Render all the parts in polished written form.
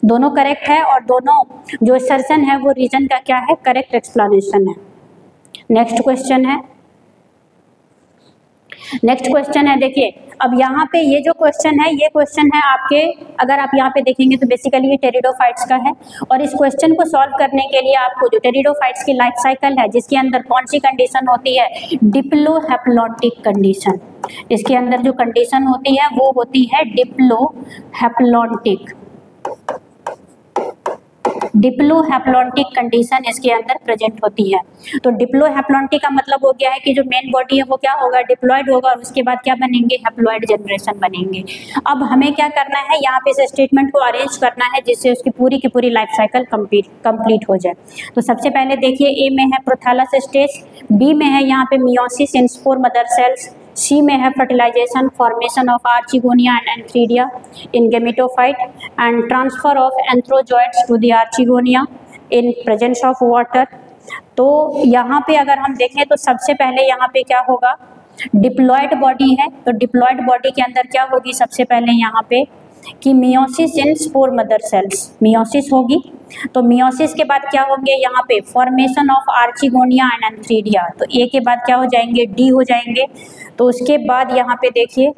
दोनों करेक्ट है और दोनों जो असर्शन है वो रीजन का क्या है, करेक्ट एक्सप्लेनेशन है। नेक्स्ट क्वेश्चन है, नेक्स्ट क्वेश्चन है देखिए, अब यहाँ पे ये जो क्वेश्चन है ये क्वेश्चन है आपके, अगर आप यहाँ पे देखेंगे तो बेसिकली ये टेरिडोफाइट्स का है और इस क्वेश्चन को सॉल्व करने के लिए आपको जो टेरिडोफाइट्स की लाइफ साइकिल है जिसके अंदर कौन सी कंडीशन होती है, डिप्लोहेप्लॉन्टिक कंडीशन, इसके अंदर जो कंडीशन होती है वो होती है डिप्लोहेप्लॉन्टिक, डिप्लोहेप्लॉन्टिक कंडीशन इसके अंदर प्रेजेंट होती है। तो डिप्लोहेप्लॉन्टिक का मतलब हो गया है कि जो मेन बॉडी है वो क्या होगा, डिप्लॉयड होगा और उसके बाद क्या बनेंगे, हेप्लॉयड जनरेशन बनेंगे। अब हमें क्या करना है, यहाँ पे इस स्टेटमेंट को अरेंज करना है जिससे उसकी पूरी की पूरी लाइफ साइकिल कंप्लीट हो जाए। तो सबसे पहले देखिए, ए में है प्रोथैलस स्टेज, बी में है यहाँ पे meiosis in spore mother cells, C में है fertilisation, formation of archegonia and antheridia in gametophyte and transfer of antherozoids to the archegonia in presence of water. तो यहाँ पे अगर हम देखें तो सबसे पहले यहाँ पे क्या होगा, डिप्लॉयड बॉडी है, तो डिप्लॉयड बॉडी के अंदर क्या होगी, सबसे पहले यहाँ पे कि meiosis in spore mother sales, meiosis होगी। तो मियोसिस के बाद क्या होंगे, यहाँ पे formation of archegonia and antheridia, तो ए के बाद क्या हो जाएंगे, डी हो जाएंगे। तो उसके बाद यहाँ पे देखिए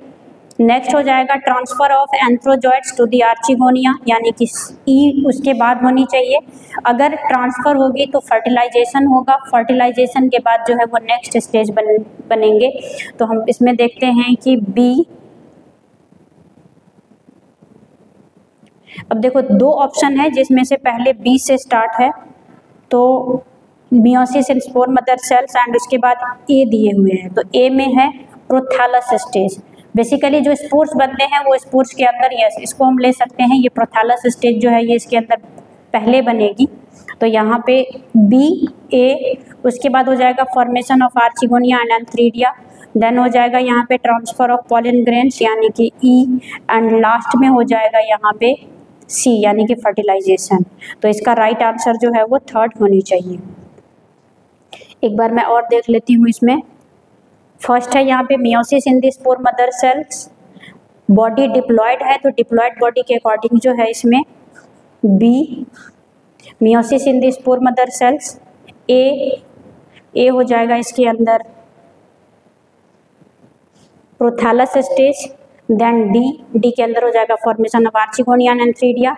नेक्स्ट हो जाएगा transfer of antherozoids to the archegonia, यानी कि ई उसके बाद होनी चाहिए। अगर ट्रांसफर होगी तो फर्टिलाइजेशन होगा, फर्टिलाइजेशन के बाद जो है वो नेक्स्ट स्टेज बनेंगे। तो हम इसमें देखते हैं कि बी, अब देखो दो ऑप्शन है जिसमें से पहले बी से स्टार्ट है, तो meiosis in spore mother sales and उसके बाद ए दिए हुए हैं। तो ए में है प्रोथैलस स्टेज, बेसिकली जो स्पोर्स बनते हैं वो स्पोर्स के अंदर, यस इसको हम ले सकते हैं, ये प्रोथैलस स्टेज जो है ये इसके अंदर पहले बनेगी। तो यहाँ पे बी ए, उसके बाद हो जाएगा formation of archegonia and antheridia, then हो जाएगा यहाँ पे ट्रांसफर ऑफ पॉलन ग्रेन्स यानी कि ई, एंड लास्ट में हो जाएगा यहाँ पे सी यानी कि फर्टिलाइजेशन। तो इसका राइट आंसर जो है वो थर्ड होनी चाहिए। एक बार मैं और देख लेती हूँ इसमें, फर्स्ट है यहाँ पे meiosis in the spore mother cells, body diploid है तो डिप्लॉयड बॉडी के अकॉर्डिंग जो है इसमें B meiosis in the spore mother cells, A हो जाएगा इसके अंदर प्रोथैलस स्टेज, देन डी के अंदर हो जाएगा formation of archegonia and antheridia,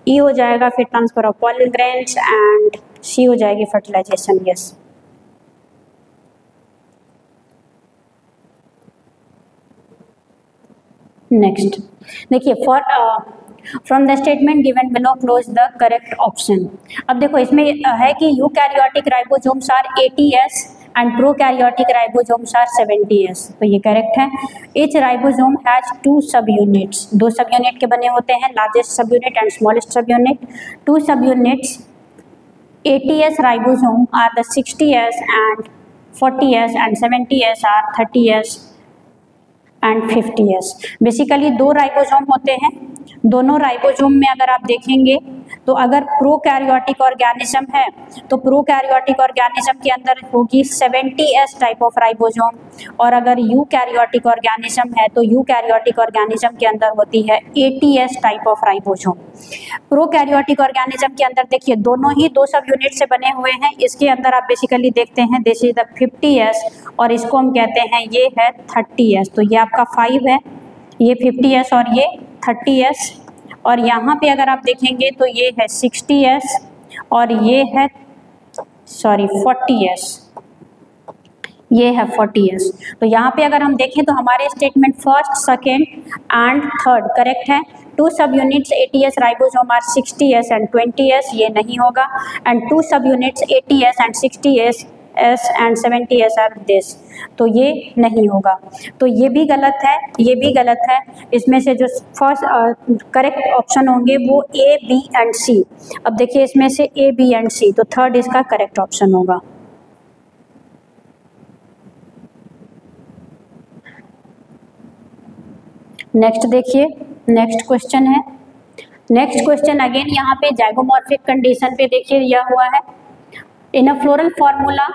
E हो जाएगा फिर transfer of pollen grains and C हो जाएगी फर्टिलाइजेशन। यस, नेक्स्ट देखिए, for from the statement given below close the correct option. अब देखो इसमें है कि eukaryotic ribosomes are 80S and prokaryotic ribosomes are 70S, तो ये करेक्ट है। ईच राइबोसोम हैज 2 सब यूनिट्स, 2 सब यूनिट के बने होते हैं, largest subunit and smallest subunit. 2 subunits 80S ribosome are the 60S and 40S and 70S are 30S and 50S। Basically 2 ribosome होते हैं, दोनों राइबोसोम में अगर आप देखेंगे तो अगर प्रोकैरियोटिक ऑर्गेनिज्म है तो प्रोकैरियोटिक ऑर्गेनिज्म के अंदर होगी 70S टाइप ऑफ राइबोसोम, और अगर यूकैरियोटिक ऑर्गेनिज्म है तो यूकैरियोटिक ऑर्गेनिज्म के अंदर होती है 80S type of ribosome. Prokaryotic organism के अंदर देखिए दोनों ही 2 सब यूनिट से बने हुए हैं, इसके अंदर आप बेसिकली देखते हैं दिस इज द 50S और इसको हम कहते हैं ये है 30S। तो ये आपका 5 है, ये 50S और ये 30S, और यहाँ पे अगर आप देखेंगे तो ये है 60S और ये है 40S, ये है 40S। तो यहाँ पे अगर हम देखें तो हमारे statement first, second and third correct है। 2 subunits 80S ribosome are 60S and 20S, ये नहीं होगा, and 2 subunits 80S and 60S and 70S are this, तो ये नहीं होगा। तो ये भी गलत है, ये भी गलत है। इसमें से जो फर्स्ट करेक्ट ऑप्शन होंगे वो A, B एंड C। अब देखिए इसमें से A, B एंड C, तो थर्ड इसका करेक्ट ऑप्शन होगा। नेक्स्ट देखिए, नेक्स्ट क्वेश्चन है, नेक्स्ट क्वेश्चन अगेन यहाँ पे जाइगोमॉर्फिक कंडीशन पे देखिए दिया हुआ है। इन अ फ्लोरल फॉर्मूला,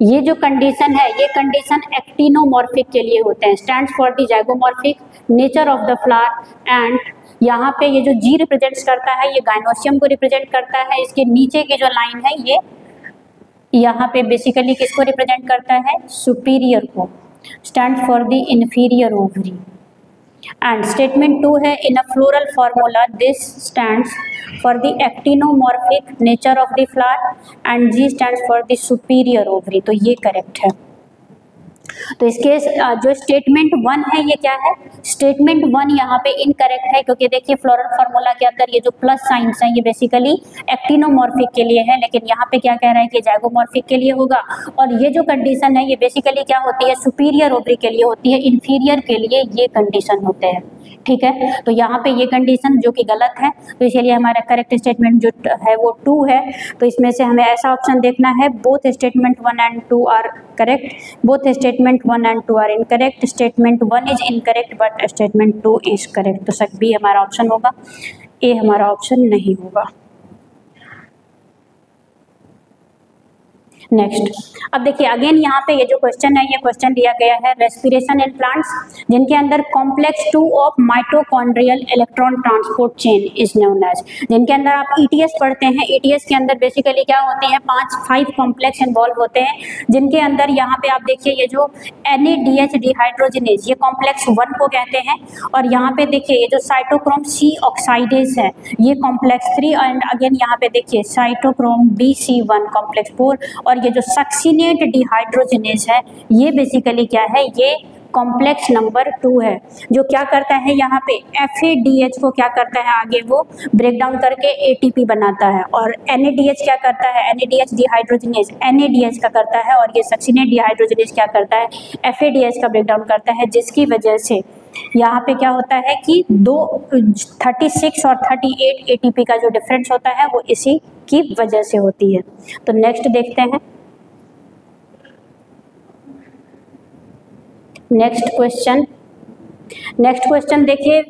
ये जो कंडीशन है ये कंडीशन एक्टिनोमॉर्फिक के लिए होते हैं, stands for the zygomorphic nature of the flower and यहाँ पे ये जो जी रिप्रेजेंट्स करता है ये गायनोसियम को रिप्रेजेंट करता है। इसके नीचे की जो लाइन है ये यहाँ पे बेसिकली किसको रिप्रेजेंट करता है, सुपीरियर को, stand for the inferior ovary. And statement 2 है, in a floral formula this stands for the actinomorphic nature of the flower and G stands for the superior ovary. तो ये करेक्ट है। तो इसके जो स्टेटमेंट 1 है ये क्या है, स्टेटमेंट 1 यहाँ पे इनकरेक्ट है, क्योंकि देखिए फ्लोरल फार्मूला के अंदर ये जो प्लस साइंस है ये बेसिकली एक्टिनोमॉर्फिक के लिए है, लेकिन यहाँ पे क्या कह रहा है कि जाइगोमॉर्फिक के लिए होगा। और ये जो कंडीशन है ये बेसिकली क्या होती है, सुपीरियर ओवरी के लिए होती है, इंफीरियर के लिए ये कंडीशन होते हैं। ठीक है, तो यहाँ पे ये कंडीशन जो कि गलत है, तो इसलिए हमारा करेक्ट स्टेटमेंट जो है वो 2 है। तो इसमें से हमें ऐसा ऑप्शन देखना है, both statement 1 and 2 are correct, both statement 1 and 2 are incorrect, statement 1 is incorrect but statement 2 is correct. तो सब बी हमारा ऑप्शन होगा, ए हमारा ऑप्शन नहीं होगा। नेक्स्ट, अब देखिए अगेन यहाँ पे ये जो क्वेश्चन है ये क्वेश्चन दिया गया है रेस्पिरेशन इन प्लांट्स जिनके अंदर complex 2 of mitochondrial electron transport chain is known as, जिनके अंदर आप ईटीएस पढ़ते हैं। ईटीएस के अंदर बेसिकली क्या होती है, 5 कॉम्प्लेक्स इन्वॉल्व होते हैं, जिनके अंदर यहाँ पे आप देखिए ये जो NADH डिहाइड्रोजिनेज ये कॉम्प्लेक्स 1 को कहते हैं, और यहाँ पे देखिए ये जो साइटोक्रोम C ऑक्साइडेज है ये कॉम्प्लेक्स 3, एंड अगेन यहाँ पे देखिए साइटोक्रोम BC1 कॉम्प्लेक्स 4, और ये जो सक्सिनेट डिहाइड्रोजिनेज है ये बेसिकली क्या है, ये कॉम्प्लेक्स नंबर 2 है, जो क्या करता है यहाँ पे FADH को क्या करता है आगे वो ब्रेक डाउन करके ATP बनाता है, और NADH क्या करता है, NADH डिहाइड्रोजिनेज NADH का करता है, और ये सक्सिनेट डिहाइड्रोजिनेज क्या करता है, FADH का ब्रेक डाउन करता है, जिसकी वजह से यहाँ पे क्या होता है कि 36 और 38 ATP का जो डिफरेंस होता है वो इसी की वजह से होती है। तो नेक्स्ट देखते हैं, नेक्स्ट क्वेश्चन देखिए,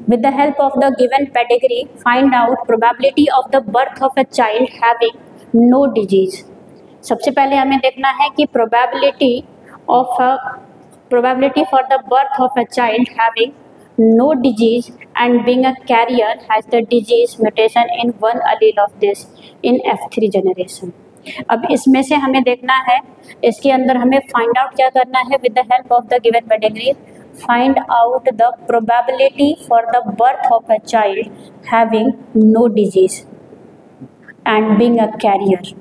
with the help of the given pedigree find out probability of the birth of a child having no disease. सबसे पहले हमें देखना है कि probability for the birth of a child having no disease and being a carrier has the disease mutation in one allele of this in F3 generation। अब इसमें से हमें देखना है, इसके अंदर हमें फाइंड आउट क्या करना है, with the help of the given pedigree find out the probability for the birth of a child having no disease and being a carrier.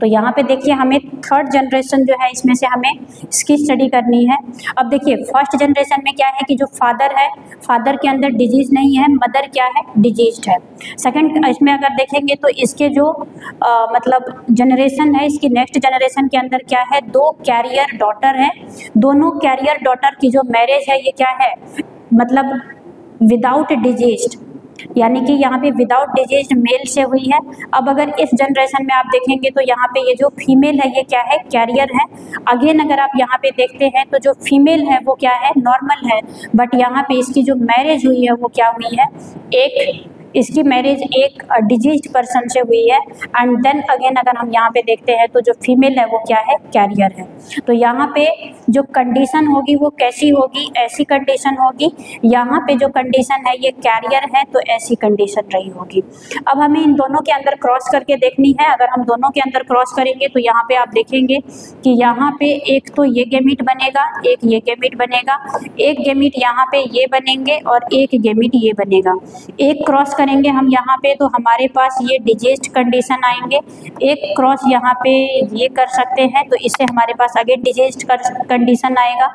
तो यहाँ पे देखिए हमें थर्ड जनरेशन जो है इसमें से हमें इसकी स्टडी करनी है। अब देखिए फर्स्ट जनरेशन में क्या है कि जो फादर है, फादर के अंदर डिजीज नहीं है, मदर क्या है, डिजीज्ड है। सेकंड इसमें अगर देखेंगे तो इसके जो मतलब जनरेशन है, इसकी नेक्स्ट जनरेशन के अंदर क्या है, 2 कैरियर डॉटर है, दोनों कैरियर डॉटर की जो मैरिज है ये क्या है, मतलब विदाउट डिजीज्ड, यानी कि यहाँ पे विदाउट डिजीज मेल से हुई है। अब अगर इस जनरेशन में आप देखेंगे तो यहाँ पे ये जो फीमेल है ये क्या है, कैरियर है। अगेन अगर आप यहाँ पे देखते हैं तो जो फीमेल है वो क्या है, नॉर्मल है, बट यहाँ पे इसकी जो मैरिज हुई है वो क्या हुई है, इसकी मैरिज एक डिजीज्ड पर्सन से हुई है। एंड देन अगेन अगर हम यहाँ पे देखते हैं तो जो फीमेल है वो क्या है, कैरियर है। तो यहाँ पे जो कंडीशन होगी वो कैसी होगी, ऐसी कंडीशन होगी। यहाँ पे जो कंडीशन है ये कैरियर है तो ऐसी कंडीशन रही होगी। अब हमें इन दोनों के अंदर क्रॉस करके देखनी है। अगर हम दोनों के अंदर क्रॉस करेंगे तो यहाँ पे आप देखेंगे कि यहाँ पे एक तो ये गेमीट बनेगा, एक ये गेमीट बनेगा, एक गेमीट यहाँ पे ये बनेंगे और एक गेमीट ये बनेगा। एक क्रॉस करेंगे हम यहाँ पे तो हमारे पास ये डिजीज्ड कंडीशन आएंगे, एक क्रॉस यहाँ पे ये कर सकते हैं तो इससे हमारे पास आगे डिजीज्ड कंडीशन आएगा।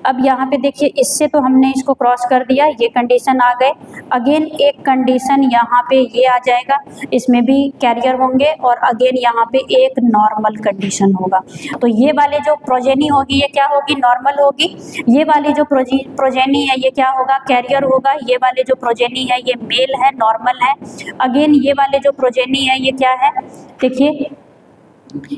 अब यहाँ पे देखिए इससे तो हमने इसको क्रॉस कर दिया, ये कंडीशन आ गए। अगेन एक कंडीशन यहाँ पे ये आ जाएगा, इसमें भी कैरियर होंगे और अगेन यहाँ पे एक नॉर्मल कंडीशन होगा। तो ये वाले जो प्रोजेनी होगी ये क्या होगी, नॉर्मल होगी। ये वाली जो प्रोजेनी है ये क्या होगा, कैरियर होगा। ये वाले जो प्रोजेनी है ये मेल है, नॉर्मल है। अगेन ये वाले जो प्रोजेनी है ये क्या है, देखिए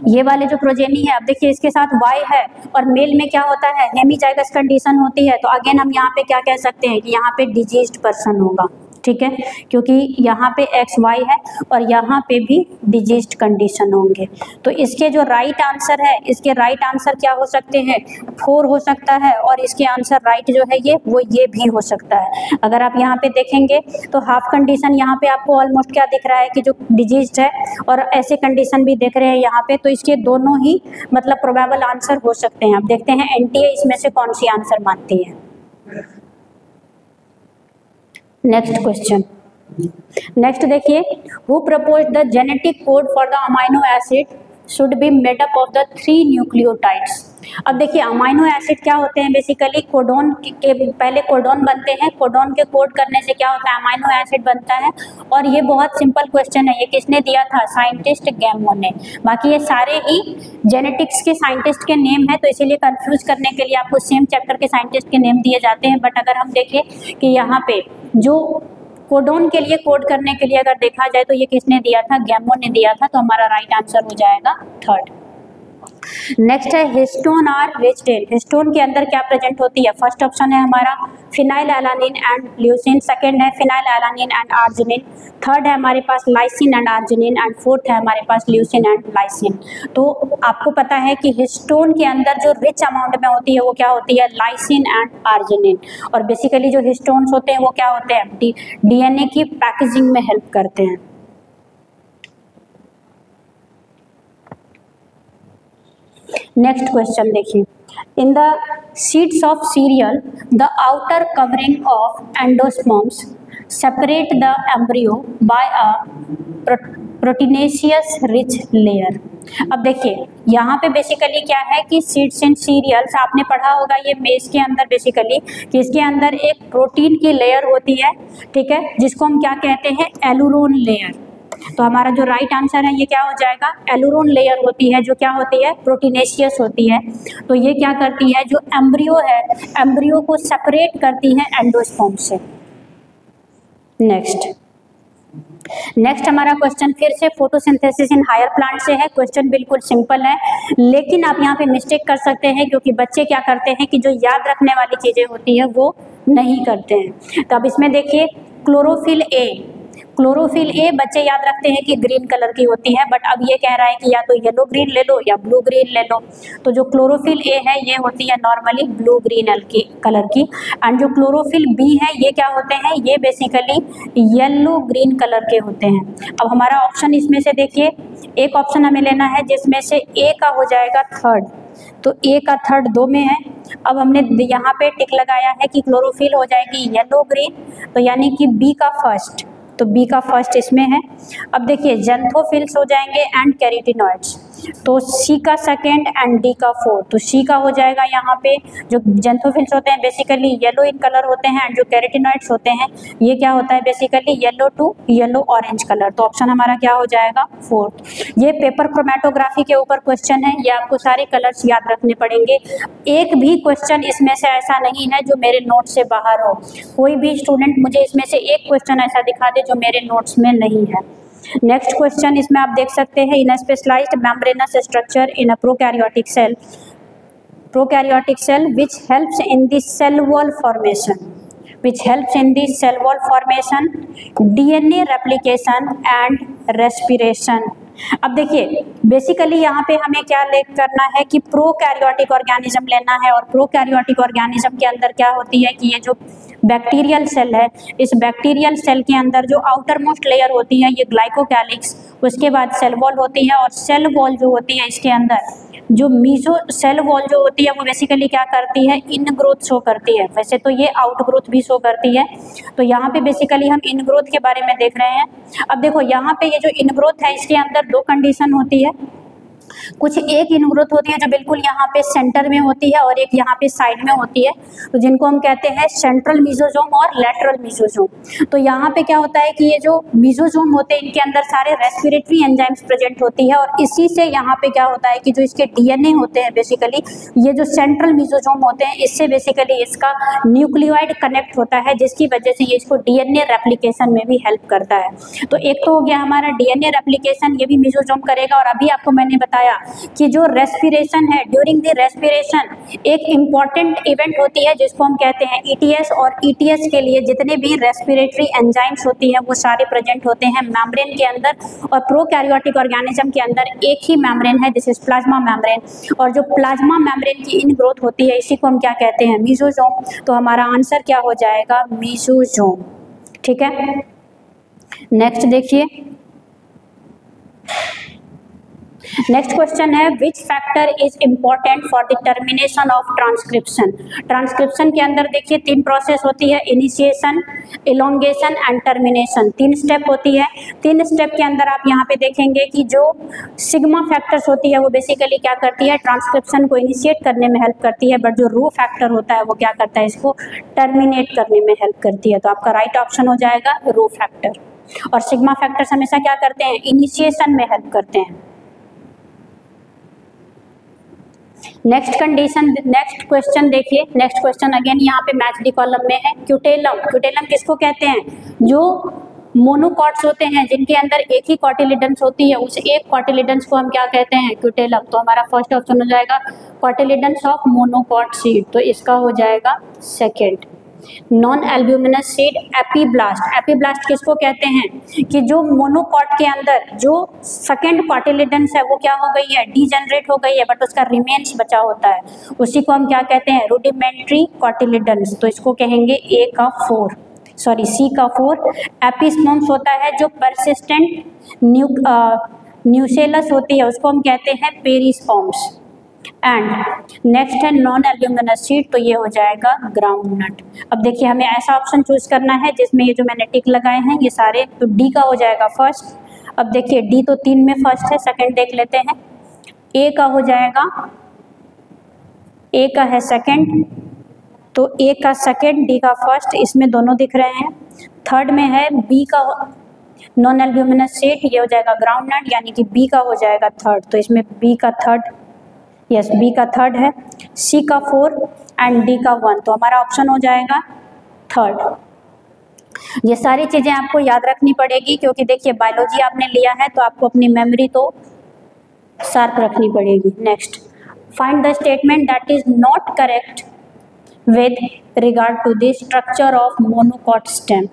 ये वाले जो प्रोजेनी है, अब देखिए इसके साथ Y है और मेल में क्या होता है, हेमीजाइगस कंडीशन होती है। तो अगेन हम यहाँ पे क्या कह सकते हैं कि यहाँ पे डिजीज्ड पर्सन होगा। ठीक है, क्योंकि यहाँ पे XY है और यहाँ पे भी डिजीज्ड कंडीशन होंगे। तो इसके जो राइट आंसर है, इसके राइट आंसर क्या हो सकते हैं, 4 हो सकता है, और इसके आंसर राइट जो है ये भी हो सकता है। अगर आप यहाँ पे देखेंगे तो हाफ कंडीशन यहाँ पे आपको ऑलमोस्ट क्या दिख रहा है कि जो डिजीज्ड है, और ऐसे कंडीशन भी देख रहे हैं यहाँ पे, तो इसके दोनों ही मतलब प्रोबेबल आंसर हो सकते हैं। अब देखते हैं NTA इसमें से कौन सी आंसर मानती है। नेक्स्ट क्वेश्चन, नेक्स्ट देखिए, who proposed the genetic code for the amino acid should be made up of the 3 nucleotides. अब देखिए अमाइनो एसिड क्या होते हैं, बेसिकली कोडोन के पहले कोडोन बनते हैं, कोडोन के कोड करने से क्या होता है, अमाइनो एसिड बनता है। और ये बहुत सिंपल क्वेश्चन है, ये किसने दिया था, साइंटिस्ट गैमो ने। बाकी ये सारे ही जेनेटिक्स के साइंटिस्ट के नेम है, तो इसीलिए कंफ्यूज करने के लिए आपको सेम चैप्टर के साइंटिस्ट के नेम दिए जाते हैं। बट अगर हम देखें कि यहाँ पे जो कोडोन के लिए कोड करने के लिए अगर देखा जाए तो ये किसने दिया था, गैमो ने दिया था, तो हमारा राइट आंसर हो जाएगा 3rd। नेक्स्ट है histone are riched in. Histone के अंदर क्या प्रेजेंट होती है, फर्स्ट ऑप्शन है हमारा phenylalanine and leucine, second है phenylalanine and arginine, third है हमारे पास lysine and arginine, and fourth है हमारे पास ल्यूसिन एंड लाइसिन। तो आपको पता है कि हिस्टोन के अंदर जो रिच अमाउंट में होती है वो क्या होती है, लाइसिन एंड आर्जिनिन। और बेसिकली जो हिस्टोन्स होते हैं वो क्या होते हैं, DNA की पैकेजिंग में हेल्प करते हैं। नेक्स्ट क्वेश्चन देखिए, in the seeds of serial the outer covering of endosperms separate the embryo bye a proteinaceous rich layer. अब देखिए यहाँ पे बेसिकली क्या है कि सीड्स एंड सीरियल्स आपने पढ़ा होगा, ये मेज के अंदर बेसिकली कि इसके अंदर एक प्रोटीन की लेयर होती है, ठीक है, जिसको हम क्या कहते हैं, एलुरोन लेयर। तो हमारा जो राइट आंसर है ये क्या हो जाएगा, एलुरोन लेयर होती है, जो क्या होती है, प्रोटीनेशियस होती है। तो ये क्या करती है, जो एम्ब्रियो है, एम्ब्रियो को सेपरेट करती है एंडोस्पर्म से। नेक्स्ट हमारा क्वेश्चन फिर से फोटोसिंथेसिस इन हायर प्लांट से है। क्वेश्चन बिल्कुल सिंपल है, लेकिन आप यहाँ पे मिस्टेक कर सकते हैं, क्योंकि बच्चे क्या करते हैं कि जो याद रखने वाली चीजें होती है वो नहीं करते हैं। तो अब इसमें देखिए क्लोरोफिल ए, क्लोरोफिल ए बच्चे याद रखते हैं कि ग्रीन कलर की होती है, बट अब ये कह रहा है कि या तो येलो ग्रीन ले लो या ब्लू ग्रीन ले लो। तो जो क्लोरोफिल ए है ये होती है नॉर्मली ब्लू ग्रीन कलर की, एंड जो क्लोरोफिल बी है ये क्या होते हैं, ये बेसिकली येलो ग्रीन कलर के होते हैं। अब हमारा ऑप्शन इसमें से देखिए, एक ऑप्शन हमें लेना है जिसमें से ए का हो जाएगा 3rd, तो ए का 3rd 2 में है। अब हमने यहाँ पे टिक लगाया है कि क्लोरोफिल हो जाएगी येलो ग्रीन, तो यानी कि बी का फर्स्ट, तो बी का फर्स्ट इसमें है। अब देखिए जेंथोफिल्स हो जाएंगे एंड कैरोटिनॉइड्स, तो सी का सेकेंड एंड डी का 4th, तो सी का हो जाएगा यहाँ पे। जो जेंथोफिल्स होते हैं बेसिकली येलो इन कलर होते हैं, एंड जो कैरोटिनॉइड्स होते हैं ये क्या होता है, basically yellow to yellow orange colour. तो ऑप्शन हमारा क्या हो जाएगा, 4th। ये पेपर क्रोमेटोग्राफी के ऊपर क्वेश्चन है, ये आपको सारे कलर्स याद रखने पड़ेंगे। एक भी क्वेश्चन इसमें से ऐसा नहीं है जो मेरे नोट से बाहर हो। कोई भी स्टूडेंट मुझे इसमें से एक क्वेश्चन ऐसा दिखा दे जो मेरे नोट्स में नहीं है। नेक्स्ट क्वेश्चन इसमें आप देख सकते हैं, in specialised membranous structure in a prokaryotic cell which helps in the cell wall formation, DNA replication and respiration। अब देखिए बेसिकली यहाँ पे हमें क्या करना है कि प्रोकैरियोटिक ऑर्गेनिज्म लेना है, और प्रोकैरियोटिक ऑर्गेनिज्म के अंदर क्या होती है कि ये जो बैक्टीरियल सेल है, इस बैक्टीरियल सेल के अंदर जो आउटर मोस्ट लेयर होती है ये ग्लाइकोकैलिक्स, उसके बाद सेल वॉल होती है, और सेल वॉल जो होती है इसके अंदर जो मीजो सेल वॉल जो होती है वो बेसिकली क्या करती है, इन ग्रोथ शो करती है। वैसे तो ये आउट ग्रोथ भी शो करती है, तो यहाँ पे बेसिकली हम इन ग्रोथ के बारे में देख रहे हैं। अब देखो यहाँ पे ये जो इन ग्रोथ है इसके अंदर 2 कंडीशन होती है। कुछ एक इन ग्रोथ होती है जो बिल्कुल यहाँ पे सेंटर में होती है, और एक यहाँ पे साइड में होती है, तो जिनको हम कहते हैं सेंट्रल मीजोजोम और लैटरल मीजोजोम। तो यहाँ पे क्या होता है कि ये जो मीजोजोम होते हैं इनके अंदर सारे रेस्पिरेटरी एंजाइम्स प्रेजेंट होती है, और इसी से यहाँ पे क्या होता है कि जो इसके DNA होते हैं बेसिकली ये जो सेंट्रल मीजोजोम होते हैं इससे बेसिकली इसका न्यूक्लियोइड कनेक्ट होता है, जिसकी वजह से ये इसको DNA रेप्लिकेशन में भी हेल्प करता है। तो एक तो हो गया हमारा DNA रेप्लिकेशन, ये भी मीजोजोम करेगा, और अभी आपको मैंने बताया बताया कि जो रेस्पिरेशन है, ड्यूरिंग द रेस्पिरेशन एक इम्पॉर्टेंट इवेंट होती है जिसको हम कहते हैं ईटीएस, और ईटीएस के लिए जितने भी रेस्पिरेटरी एंजाइम्स होती हैं वो सारे प्रेजेंट होते हैं मेम्ब्रेन के अंदर, और प्रोकैरियोटिक ऑर्गेनिज्म के अंदर एक ही मेम्ब्रेन है, दिस इज प्लाज्मा मेम्ब्रेन, और जो प्लाज्मा मेम्ब्रेन की इन ग्रोथ होती है इसी को हम क्या कहते हैं, मेसोसोम। तो हमारा आंसर क्या हो जाएगा, मेसोसोम। ठीक है, नेक्स्ट देखिए, नेक्स्ट क्वेश्चन है which factor is important for the termination of transcription. Transcription के अंदर देखिए 3 प्रोसेस होती है, initiation, elongation and termination, 3 step होती है। 3 स्टेप के अंदर आप यहाँ पे देखेंगे कि जो सिग्मा फैक्टर्स होती है वो बेसिकली क्या करती है, ट्रांसक्रिप्शन को इनिशिएट करने में हेल्प करती है, बट जो रो फैक्टर होता है वो क्या करता है, इसको टर्मिनेट करने में हेल्प करती है। तो आपका राइट ऑप्शन हो जाएगा रो फैक्टर, और सिग्मा फैक्टर्स हमेशा क्या करते हैं, इनिशिएशन में हेल्प करते हैं। नेक्स्ट कंडीशन, नेक्स्ट क्वेश्चन देखिए, नेक्स्ट क्वेश्चन अगेन यहाँ पे मैच द कॉलम में है। क्यूटेलम, क्यूटेलम किसको कहते हैं, जो मोनोकॉट्स होते हैं जिनके अंदर एक ही कॉटिलिडन्स होती है, उस एक कॉटिलिडन्स को हम क्या कहते हैं, क्यूटेलम। तो हमारा फर्स्ट ऑप्शन हो जाएगा कॉटिलिडन्स ऑफ मोनोकॉट सीड, तो इसका हो जाएगा second. Non albuminous seed, epiblast, epiblast किसको कहते हैं कि जो मोनोकॉट के अंदर जो सेकेंड कॉटिलिडन्स है वो क्या हो गई है, डीजेनरेट हो गई है, बट उसका रिमेन्स बचा होता है, उसी को हम क्या कहते हैं, रूडिमेंट्री कॉटिलिडन्स। तो इसको कहेंगे सी का 4। एपिस्मोम्स होता है जो परसिस्टेंट न्यूसेलस होती है, उसको हम कहते हैं पेरिस्पोम्स। एंड नेक्स्ट है नॉन एल्ब्यूमिनस सीड, तो ये हो जाएगा ग्राउंड नट। अब देखिए हमें ऐसा ऑप्शन चूज करना है जिसमें ये जो मैंने टिक लगाए हैं ये सारे, तो डी का हो जाएगा फर्स्ट। अब देखिए डी तो 3 में फर्स्ट है, सेकंड देख लेते हैं। ए का हो जाएगा, ए का है सेकंड, तो ए का सेकंड, डी का फर्स्ट, इसमें दोनों दिख रहे हैं। थर्ड में है बी का नॉन एल्ब्यूमिनस सीड, ये हो जाएगा ग्राउंड नट, यानी कि बी का हो जाएगा थर्ड, तो इसमें बी का थर्ड, यस बी का थर्ड है, सी का 4 एंड डी का 1, तो हमारा ऑप्शन हो जाएगा थर्ड। ये सारी चीज़ें आपको याद रखनी पड़ेगी क्योंकि देखिए बायोलॉजी आपने लिया है तो आपको अपनी मेमोरी तो शार्प रखनी पड़ेगी। Next, find the statement that is not correct with regard to the structure of monocot stem.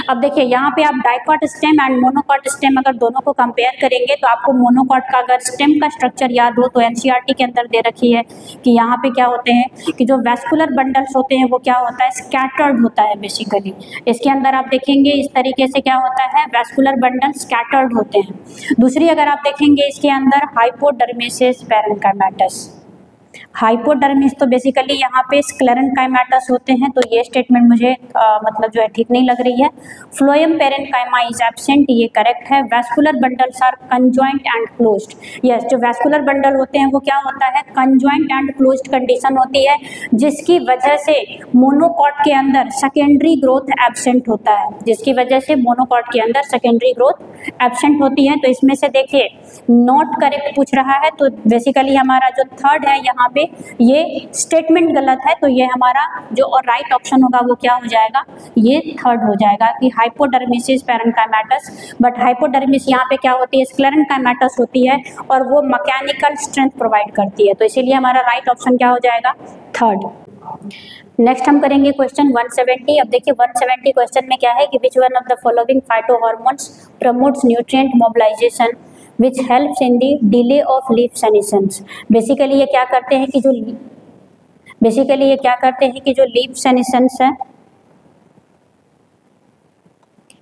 अब देखिए यहाँ पे आप dicot stem and monocot stem अगर दोनों को कंपेयर करेंगे तो आपको मोनोकॉट का अगर स्टेम का स्ट्रक्चर याद हो तो एनसीईआरटी के अंदर दे रखी है कि यहाँ पे क्या होते हैं कि जो वैस्कुलर बंडल्स होते हैं वो क्या होता है, स्कैटर्ड होता है बेसिकली। इसके अंदर आप देखेंगे इस तरीके से क्या होता है, वैस्कुलर बंडल स्कैटर्ड होते हैं। दूसरी अगर आप देखेंगे इसके अंदर हाइपोडर्मिस पैरेन्काइमेटस, हाइपोडर्मिस तो बेसिकली यहाँ पे स्क्लेरेन्काइमेटस होते हैं, तो ये स्टेटमेंट मुझे मतलब जो है ठीक नहीं लग रही है। फ्लोएम पैरेन्काइमा इज एब्सेंट, ये करेक्ट है। Vascular bundles are conjoint and closed, yes जो वैस्कुलर बंडल होते हैं वो क्या होता है, कंजॉइंट एंड क्लोज्ड कंडीशन होती है, जिसकी वजह से मोनोकॉट के अंदर सेकेंडरी ग्रोथ एब्सेंट होता है, जिसकी वजह से मोनोकॉट के अंदर सेकेंडरी ग्रोथ एब्सेंट होती है। तो इसमें से देखिए नॉट करेक्ट पूछ रहा है, तो बेसिकली हमारा जो थर्ड है यहाँ पे ये स्टेटमेंट गलत है, तो ये हमारा जो और राइट ऑप्शन होगा वो क्या हो जाएगा, ये थर्ड हो जाएगा कि हाइपोडर्मिस पैरेन्काइमेटस। बट हाइपोडर्मिस यहाँ पे क्या होती है, स्क्लेरेन्काइमेटस होती है और वो मैकेनिकल स्ट्रेंथ प्रोवाइड करती है, तो इसीलिए हमारा राइट ऑप्शन क्या हो जाएगा, थर्ड। नेक्स्ट हम करेंगे क्वेश्चन 170। अब देखिए 170 क्वेश्चन में क्या है कि which one of the following phytohormones promotes nutrient mobilisation which helps in the delay of leaf senescence. Basically ये क्या करते हैं कि जो लीफ सेनेसेंस है,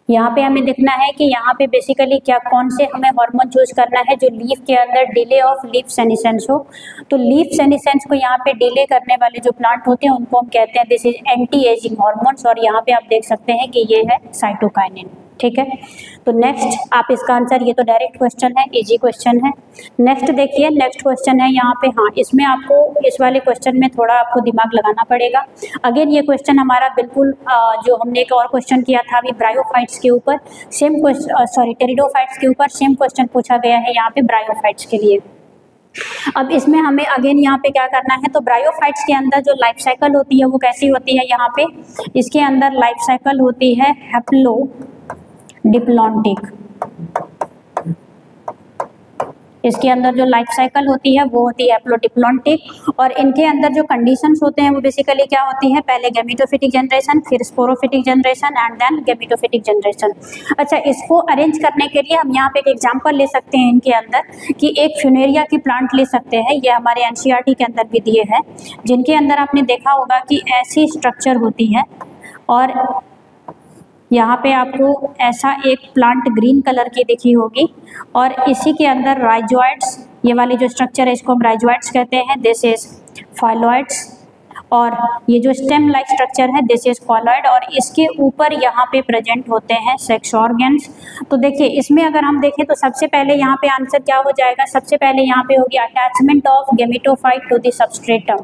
यहाँ पे हमें देखना है कि यहाँ पे बेसिकली क्या कौन से हमें हार्मोन चूज करना है जो लीफ के अंदर डिले ऑफ लीफ सेनेसेंस हो। तो लीफ सेनेसेंस को यहाँ पे डिले करने वाले जो प्लांट होते हैं उनको हम कहते हैं this is anti ageing hormones, और यहाँ पे आप देख सकते हैं कि ये है साइटोकाइनिन। ठीक है, तो नेक्स्ट आप इसका आंसर, ये तो डायरेक्ट क्वेश्चन है, इजी क्वेश्चन है। नेक्स्ट देखिए, नेक्स्ट क्वेश्चन है यहाँ पे, हाँ इसमें आपको इस वाले क्वेश्चन में थोड़ा आपको दिमाग लगाना पड़ेगा। अगेन ये क्वेश्चन हमारा बिल्कुल जो हमने एक और क्वेश्चन किया था अभी ब्रायोफाइट्स के ऊपर, सेम क्वेश्चन टेरिडोफाइट्स के ऊपर सेम क्वेश्चन पूछा गया है यहाँ पे ब्रायोफाइट्स के लिए। अब इसमें हमें अगेन यहाँ पे क्या करना है, तो ब्रायोफाइट्स के अंदर जो लाइफ साइकिल होती है वो कैसी होती है, यहाँ पे इसके अंदर लाइफ साइकिल होती है हैप्लो डिप्लॉन्टिक, इसके अंदर जो लाइफ साइकिल होती है वो होती है हैप्लोडिप्लॉन्टिक, और इनके अंदर जो कंडीशंस होते हैं वो बेसिकली क्या होती है, पहले गैमेटोफिटिक जनरेशन, फिर sporophytic generation and then gametophytic generation. अच्छा, इसको अरेंज करने के लिए हम यहाँ पे एक एग्जांपल ले सकते हैं इनके अंदर कि एक फ्यूनेरिया की प्लांट ले सकते हैं, ये हमारे एनसीईआरटी के अंदर भी दिए हैं, जिनके अंदर आपने देखा होगा कि ऐसी स्ट्रक्चर होती है और यहाँ पे आपको ऐसा एक प्लांट ग्रीन कलर की दिखी होगी और इसी के अंदर राइजोइड्स, ये वाली जो स्ट्रक्चर है इसको हम राइजोइड्स कहते हैं, दिस इज फाइलॉइड्स, और ये जो स्टेम लाइक स्ट्रक्चर है दिस इज कॉलॉइड, और इसके ऊपर यहाँ पे प्रेजेंट होते हैं सेक्स ऑर्गन्स। तो देखिए इसमें अगर हम देखें तो सबसे पहले यहाँ पे आंसर क्या हो जाएगा, सबसे पहले यहाँ पे होगी attachment of gametophyte to the substratum.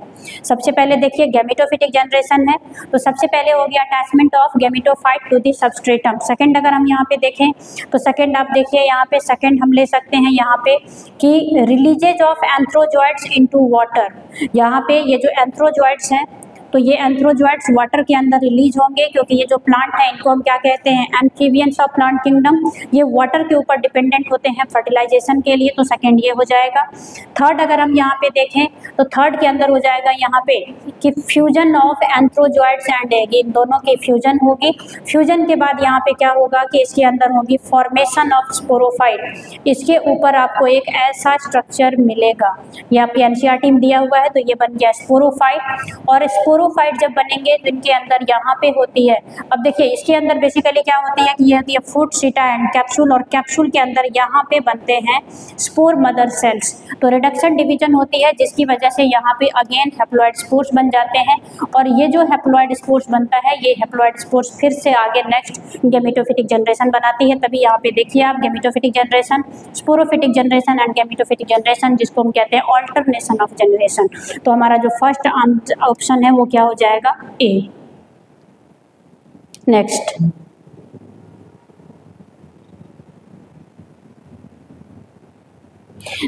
सबसे पहले देखिए गैमेटोफिटिक जनरेशन है तो सबसे पहले होगी attachment of gametophyte to the substratum. Second अगर हम यहाँ पे देखें तो सेकंड आप देखिए यहाँ पे सेकंड हम ले सकते हैं यहाँ पे कि releases of antherozoids into water. यहाँ पे ये जो एंथ्रोजॉइड्स हैं तो ये एंथ्रोजॉइड्स वाटर के अंदर रिलीज होंगे, क्योंकि ये जो प्लांट है इनको हम क्या कहते हैं, एम्फीबियंस ऑफ प्लांट किंगडम, ये वाटर के ऊपर डिपेंडेंट होते हैं फर्टिलाइजेशन के लिए, तो सेकंड ये हो जाएगा। थर्ड अगर हम यहाँ पे देखें तो थर्ड के अंदर हो जाएगा यहाँ पे कि fusion of antherozoids and egg, इन दोनों की फ्यूजन होगी। फ्यूजन के बाद यहाँ पे क्या होगा कि इसके अंदर होगी फॉर्मेशन ऑफ स्पोरोफाइट, इसके ऊपर आपको एक ऐसा स्ट्रक्चर मिलेगा, ये आपके एनसीईआरटी में दिया हुआ है, तो ये बन गया स्पोरोफाइट। और स्पोरोफाइट जब बनेंगे तो इनके अंदर यहाँ पे होती है, अब देखिए इसके अंदर बेसिकली क्या होती है कि ये होती है फ्रूट सीटा एंड कैप्सूल, और कैप्सूल के अंदर यहाँ पे बनते हैं स्पोर मदर सेल्स। तो रिडक्शन डिवीजन होती है जिसकी वजह से यहाँ पे अगेन हैप्लॉइड स्पोर्स बन जाते हैं, और ये जो हैप्लॉइड स्पोर्स बनता है ये हैप्लॉइड स्पोर्स फिर से आगे नेक्स्ट गैमेटोफिटिक जनरेशन बनाती है। तभी यहाँ पे देखिए आप gametophytic generation, sporophytic generation and gametophytic generation, जिसको हम कहते हैं ऑल्टरनेशन ऑफ जनरेशन। तो हमारा जो फर्स्ट ऑप्शन है वो क्या हो जाएगा, ए। नेक्स्ट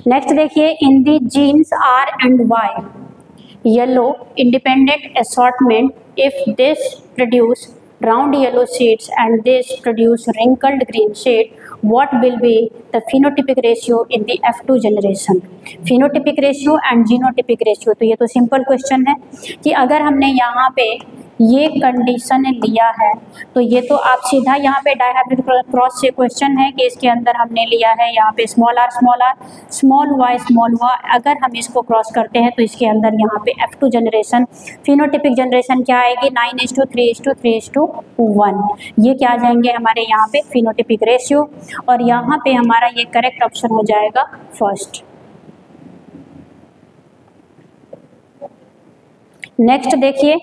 नेक्स्ट देखिए, in the genes R and Y yellow independent assortment if this produce round yellow seeds and this produce wrinkled green shade, what will be the phenotypic ratio in the F2 generation? phenotypic ratio and genotypic ratio, तो ये तो simple question है कि अगर हमने यहाँ पे ये कंडीशन लिया है तो ये तो आप सीधा यहाँ पे डायहाइब्रिड क्रॉस से क्वेश्चन है कि इसके अंदर हमने लिया है यहाँ पे स्मॉल आर स्मॉल वाई, अगर हम इसको क्रॉस करते हैं तो इसके अंदर यहाँ पे F2 जनरेशन, फिनोटिपिक जनरेशन क्या आएगी 9:3:3:1, ये क्या आ जाएंगे हमारे यहाँ पे फिनोटिपिक रेशियो, और यहाँ पे हमारा ये करेक्ट ऑप्शन हो जाएगा फर्स्ट। नेक्स्ट देखिए,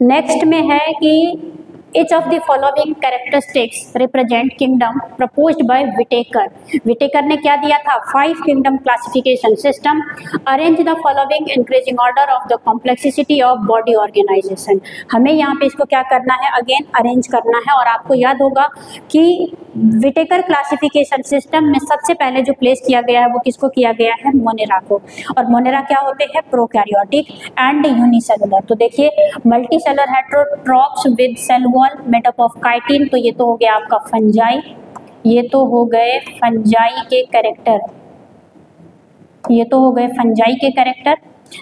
नेक्स्ट में है कि each of the following characteristics represent kingdom proposed by Whittaker। Whittaker ने क्या दिया था, 5 kingdom classification system, arrange the following increasing order of the complexity of body organization। हमें यहाँ पे इसको क्या करना है, अगेन अरेंज करना है, और आपको याद होगा कि Whittaker क्लासिफिकेशन सिस्टम में सबसे पहले जो प्लेस किया गया है वो किसको किया गया है, मोनेरा को, और मोनेरा क्या होते हैं, प्रोकैरियोटिक एंड यूनिसेलुलर। तो देखिए multicellular heterotrophs with cell wall made up of chitin, तो ये तो हो गया आपका फंजाई, ये तो हो गए फंजाई के कैरेक्टर, ये तो हो गए फंजाई के कैरेक्टर।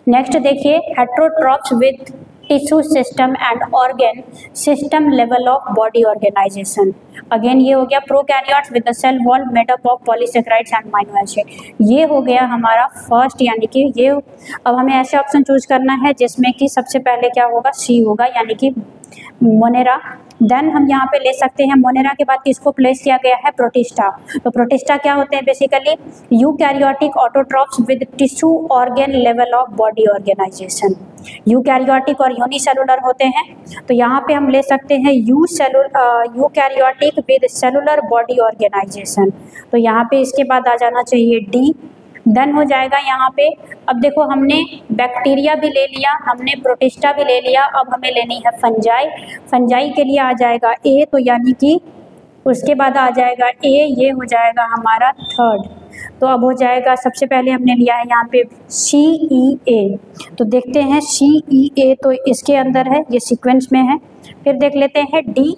नेक्स्ट देखिए heterotrophs with tissue system and organ system level of body organisation, again ये हो गया prokaryotes with the cell wall made up of polysaccharides and amino acid, ये हो गया हमारा फर्स्ट, यानी कि ये अब हमें ऐसे ऑप्शन चूज करना है जिसमें कि सबसे पहले क्या होगा, सी होगा, यानी कि मोनेरा। देन हम यहाँ पे ले सकते हैं मोनेरा के बाद किसको प्लेस किया गया है, प्रोटिस्टा। तो प्रोटिस्टा क्या होते हैं, basically eukaryotic autotrophs with tissue organ level of body organisation, eukaryotic और यूनिसेलुलर होते हैं। तो यहाँ पे हम ले सकते हैं eukaryotic with cellular body organisation, तो यहाँ पे इसके बाद आ जाना चाहिए डी। देन हो जाएगा यहाँ पे, अब देखो हमने बैक्टीरिया भी ले लिया, हमने प्रोटिस्टा भी ले लिया, अब हमें लेनी है फंजाई। फंजाई के लिए आ जाएगा ए, तो यानी कि उसके बाद आ जाएगा ए, ये हो जाएगा हमारा थर्ड। तो अब हो जाएगा, सबसे पहले हमने लिया है यहाँ पे CEA, तो देखते हैं CEA तो इसके अंदर है, ये सीक्वेंस में है। फिर देख लेते हैं D,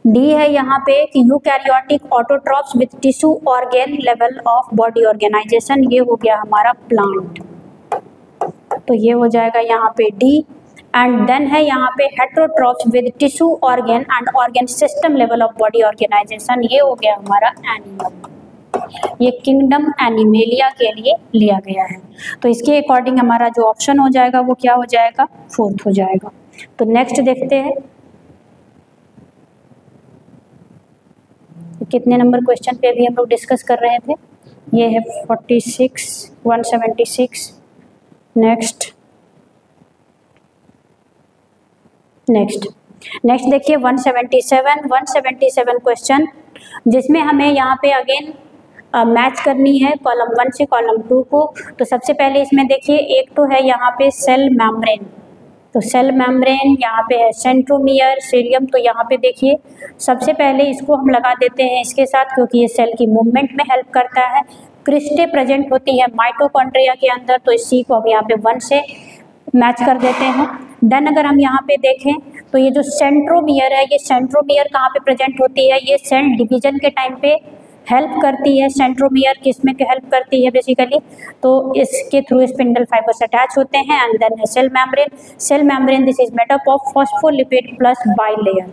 डी है यहाँ पे कि eukaryotic autotrophs with tissue organ level of body organisation, ये हो गया हमारा प्लांट, तो ये हो जाएगा यहाँ पे डी। एंड देन है यहाँ पे heterotrophs with tissue organ and organ system level of body organisation, ये हो गया हमारा एनिमल, ये किंगडम एनिमेलिया के लिए लिया गया है। तो इसके अकॉर्डिंग हमारा जो ऑप्शन हो जाएगा वो क्या हो जाएगा, फोर्थ हो जाएगा। तो नेक्स्ट देखते हैं कितने नंबर क्वेश्चन पे अभी हम लोग डिस्कस कर रहे थे, ये है 46 176। नेक्स्ट देखिए 177 क्वेश्चन, जिसमें हमें यहाँ पे अगेन मैच करनी है कॉलम 1 से कॉलम 2 को। तो सबसे पहले इसमें देखिए एक तो है यहाँ पे सेल मेम्ब्रेन, तो सेल मेम्ब्रेन, यहाँ पे है सेंट्रोमियर, सीलियम। तो यहाँ पे देखिए सबसे पहले इसको हम लगा देते हैं इसके साथ, क्योंकि ये सेल की मूवमेंट में हेल्प करता है। क्रिस्टे प्रेजेंट होती है माइटोकॉन्ड्रिया के अंदर, तो इस सी को हम यहाँ पे 1 से मैच कर देते हैं। देन अगर हम यहाँ पे देखें तो ये जो सेंट्रोमियर है, ये सेंट्रोमियर कहाँ पे प्रेजेंट होती है, ये सेल डिवीजन के टाइम पे हेल्प करती है। सेंट्रोमियर किसमें हेल्प करती है बेसिकली, तो इसके थ्रू स्पिंडल फाइबर्स अटैच होते हैं। And then cell membrane this is made up of phospholipid plus bilayer.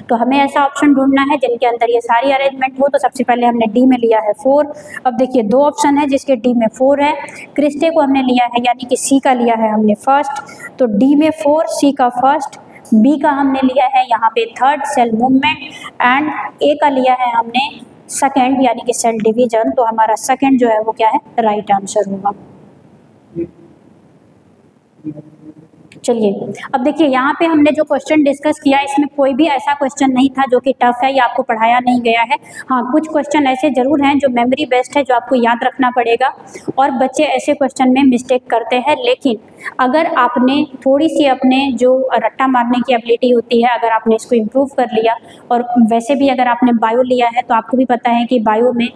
तो हमें ऐसा ऑप्शन ढूंढना है जिनके अंदर ये सारी अरेंजमेंट हो। तो सबसे पहले हमने डी में लिया है 4। अब देखिए 2 ऑप्शन है जिसके डी में 4 है, क्रिस्टे को हमने लिया है यानी कि सी का लिया है हमने फर्स्ट, तो डी में 4, सी का फर्स्ट, बी का हमने लिया है यहाँ पे थर्ड सेल मूवमेंट, एंड ए का लिया है हमने सेकेंड यानी कि सेल डिवीजन। तो हमारा सेकेंड जो है वो क्या है, राइट आंसर होगा। चलिए अब देखिए यहाँ पे हमने जो क्वेश्चन डिस्कस किया इसमें कोई भी ऐसा क्वेश्चन नहीं था जो कि टफ है या आपको पढ़ाया नहीं गया है। हाँ, कुछ क्वेश्चन ऐसे जरूर हैं जो मेमोरी बेस्ड है, जो आपको याद रखना पड़ेगा, और बच्चे ऐसे क्वेश्चन में मिस्टेक करते हैं। लेकिन अगर आपने थोड़ी सी अपने जो रट्टा मारने की एबिलिटी होती है, अगर आपने इसको इम्प्रूव कर लिया, और वैसे भी अगर आपने बायो लिया है तो आपको भी पता है कि बायो में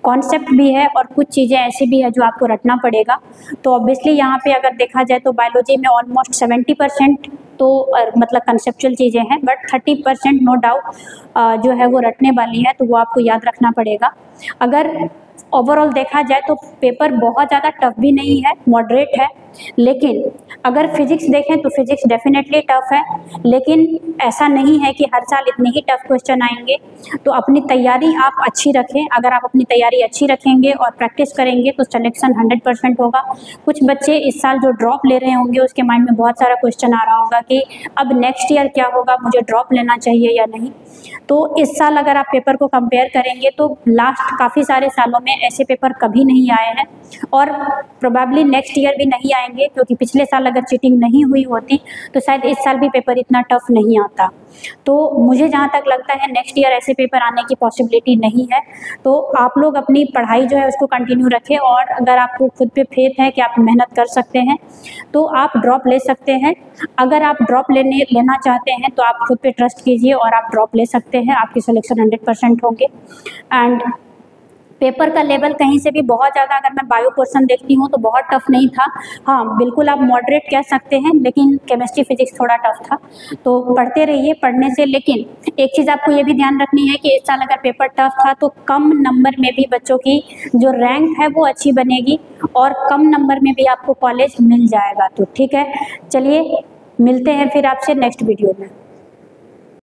कॉन्सेप्ट भी है और कुछ चीज़ें ऐसी भी है जो आपको रटना पड़ेगा। तो ऑब्वियसली यहाँ पे अगर देखा जाए तो बायोलॉजी में ऑलमोस्ट 70% तो मतलब कंसेप्चुअल चीज़ें हैं, बट 30% नो डाउट जो है वो रटने वाली है, तो वो आपको याद रखना पड़ेगा। अगर ओवरऑल देखा जाए तो पेपर बहुत ज़्यादा टफ भी नहीं है, मॉडरेट है। लेकिन अगर फिजिक्स देखें तो फिजिक्स डेफिनेटली टफ है, लेकिन ऐसा नहीं है कि हर साल इतने ही टफ क्वेश्चन आएंगे। तो अपनी तैयारी आप अच्छी रखें। अगर आप अपनी तैयारी अच्छी रखेंगे और प्रैक्टिस करेंगे तो सिलेक्शन 100% होगा। कुछ बच्चे इस साल जो ड्रॉप ले रहे होंगे उसके माइंड में बहुत सारा क्वेश्चन आ रहा होगा कि अब नेक्स्ट ईयर क्या होगा, मुझे ड्रॉप लेना चाहिए या नहीं। तो इस साल अगर आप पेपर को कंपेयर करेंगे तो लास्ट काफ़ी सारे सालों में ऐसे पेपर कभी नहीं आए हैं, और प्रोबेबली नेक्स्ट ईयर भी नहीं आएंगे, क्योंकि पिछले साल अगर चीटिंग नहीं हुई होती तो शायद इस साल भी पेपर इतना टफ नहीं आता। तो मुझे जहाँ तक लगता है नेक्स्ट ईयर ऐसे पेपर आने की पॉसिबिलिटी नहीं है। तो आप लोग अपनी पढ़ाई जो है उसको कंटिन्यू रखें, और अगर आपको खुद पे फेथ है कि आप मेहनत कर सकते हैं तो आप ड्रॉप ले सकते हैं। अगर आप ड्रॉप लेना चाहते हैं तो आप खुद पे ट्रस्ट कीजिए और आप ड्रॉप ले सकते हैं, आपके सिलेक्शन 100% होंगे। एंड पेपर का लेवल कहीं से भी बहुत ज़्यादा, अगर मैं बायो पोर्शन देखती हूँ तो बहुत टफ नहीं था। हाँ, बिल्कुल आप मॉडरेट कह सकते हैं, लेकिन केमिस्ट्री फिजिक्स थोड़ा टफ था। तो पढ़ते रहिए, पढ़ने से। लेकिन एक चीज़ आपको ये भी ध्यान रखनी है कि इस साल अगर पेपर टफ था तो कम नंबर में भी बच्चों की जो रैंक है वो अच्छी बनेगी, और कम नंबर में भी आपको कॉलेज मिल जाएगा। तो ठीक है, चलिए मिलते हैं फिर आपसे नेक्स्ट वीडियो में।